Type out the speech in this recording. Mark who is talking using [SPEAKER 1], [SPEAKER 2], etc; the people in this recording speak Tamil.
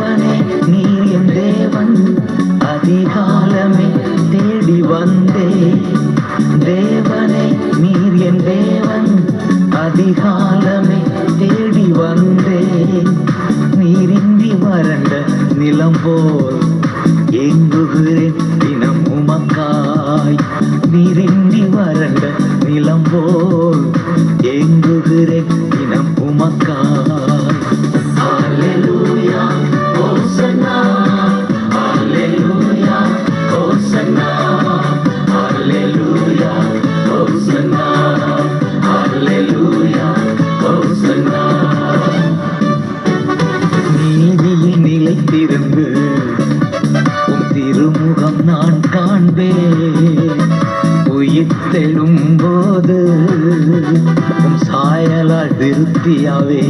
[SPEAKER 1] தேவனே நீர் என் தேவன், அதிகாலமே தேடி வந்தே. தேவனே நீர் என் தேவன், அதிகாலமே தேடி வந்தே. நீரின்றி வறண்ட நிலம் போல் ஏங்குகிறேன் தினம் உமக்காய். நீரின்றி வறண்ட நிலம் போல் ஏங்குகிறேன் தினம் உமக்காய். அல்லேலூயா ஹோசன்னா, அல்லேலூயா ஹோசன்னா, அல்லேலூயா ஹோசன்னா, அல்லேலூயா ஹோசன்னா. நீதியில் நிலைத்திருந்து உம் திருமுகம் நான் காண்பேன். உயிர்த்தெழும் போது உம் சாயலால் திருப்தியாவே.